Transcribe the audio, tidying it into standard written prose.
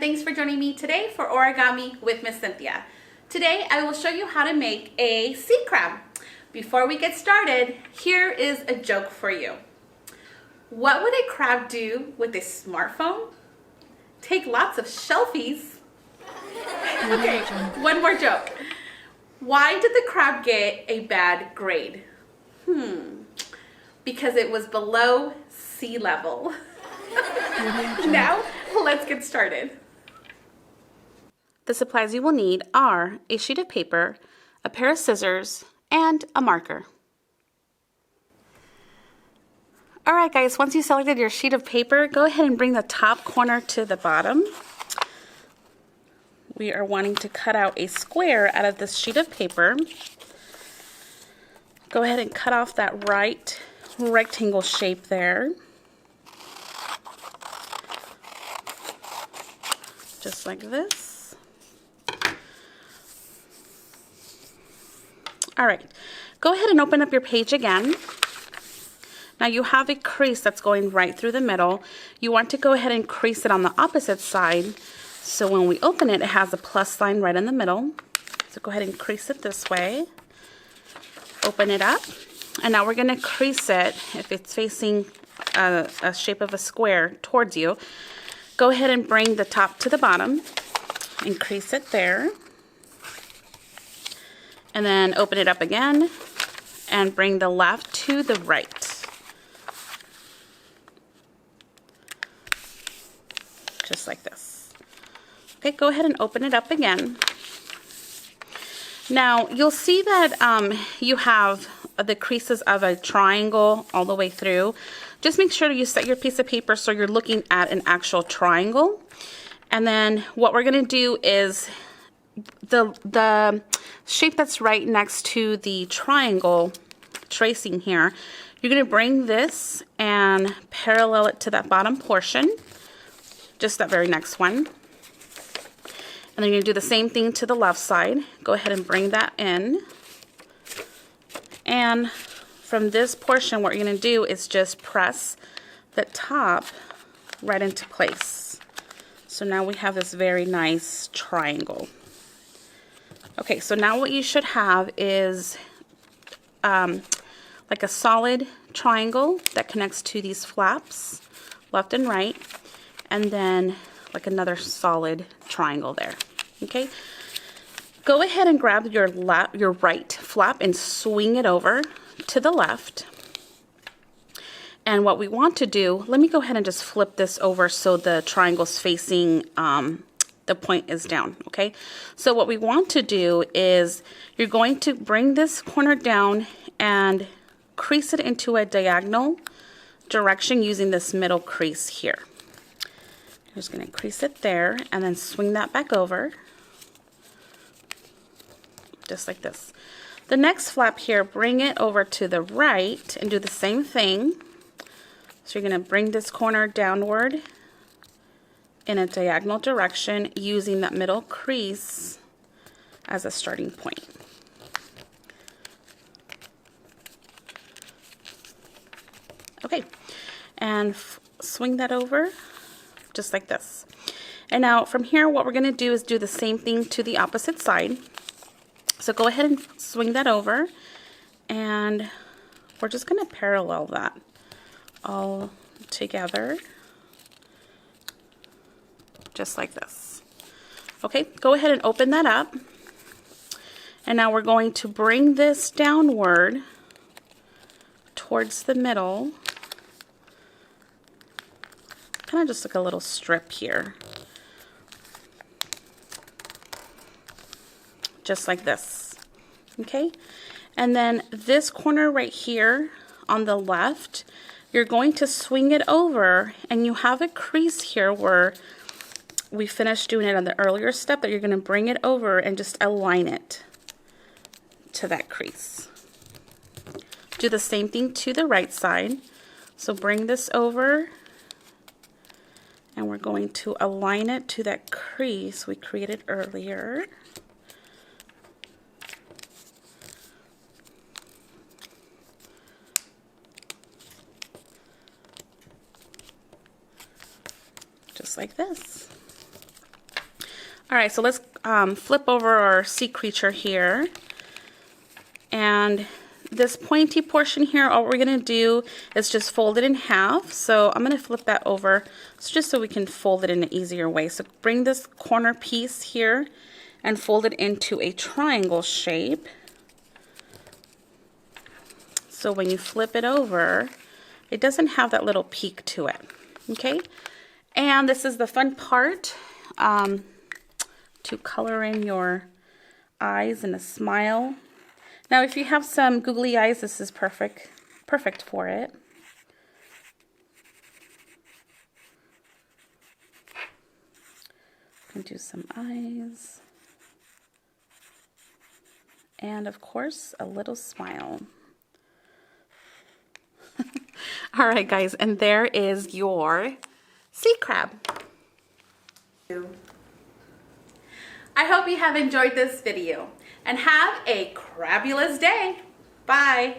thanks for joining me today for Origami with Miss Cynthia. Today I will show you how to make a seed crab. Before we get started, here is a joke for you. What would a crab do with a smartphone? Take lots of selfies. Okay, one more joke. Why did the crab get a bad grade? Because it was below sea level. Now, let's get started. The supplies you will need are a sheet of paper, a pair of scissors, and a marker. Alright guys, once you selected your sheet of paper, go ahead and bring the top corner to the bottom. We are wanting to cut out a square out of this sheet of paper. Go ahead and cut off that right rectangle shape there. Just like this. All right, go ahead and open up your page again. Now you have a crease that's going right through the middle. You want to go ahead and crease it on the opposite side, so when we open it, it has a plus sign right in the middle. So go ahead and crease it this way. Open it up, and now we're going to crease it if it's facing a shape of a square towards you. Go ahead and bring the top to the bottom and crease it there. And then open it up again and bring the left to the right. Just like this. Okay, go ahead and open it up again. Now, you'll see that you have the creases of a triangle all the way through. Just make sure you set your piece of paper so you're looking at an actual triangle. And then what we're going to do is the shape that's right next to the triangle tracing here, you're going to bring this and parallel it to that bottom portion, just that very next one. And then you're going to do the same thing to the left side. Go ahead and bring that in. And from this portion, what you're going to do is just press the top right into place. So now we have this very nice triangle. Okay, so now what you should have is like a solid triangle that connects to these flaps, left and right, and then like another solid triangle there. Okay, go ahead and grab your right flap and swing it over to the left. And what we want to do, let me go ahead and just flip this over so the triangle's facing the point is down. Okay, so what we want to do is you're going to bring this corner down and crease it into a diagonal direction using this middle crease here. I'm just going to crease it there and then swing that back over, just like this. The next flap here, bring it over to the right and do the same thing. So you're going to bring this corner downward in a diagonal direction using that middle crease as a starting point. Okay, and swing that over just like this. And now from here, what we're going to do is do the same thing to the opposite side. So go ahead and swing that over, and we're just going to parallel that all together, just like this. Okay, go ahead and open that up, and now we're going to bring this downward towards the middle, kind of just like a little strip here. Just like this. Okay, and then this corner right here on the left, you're going to swing it over, and you have a crease here where we finished doing it on the earlier step, that you're going to bring it over and just align it to that crease. Do the same thing to the right side. So bring this over, and we're going to align it to that crease we created earlier. Just like this. All right, so let's flip over our sea creature here. And this pointy portion here, all we're gonna do is just fold it in half. So I'm gonna flip that over just so we can fold it in an easier way. So bring this corner piece here and fold it into a triangle shape. So when you flip it over, it doesn't have that little peak to it, okay? And this is the fun part, to color in your eyes and a smile. Now, if you have some googly eyes, this is perfect for it. And do some eyes. And of course, a little smile. All right, guys, and there is your sea crab. I hope you have enjoyed this video and have a crabulous day. Bye.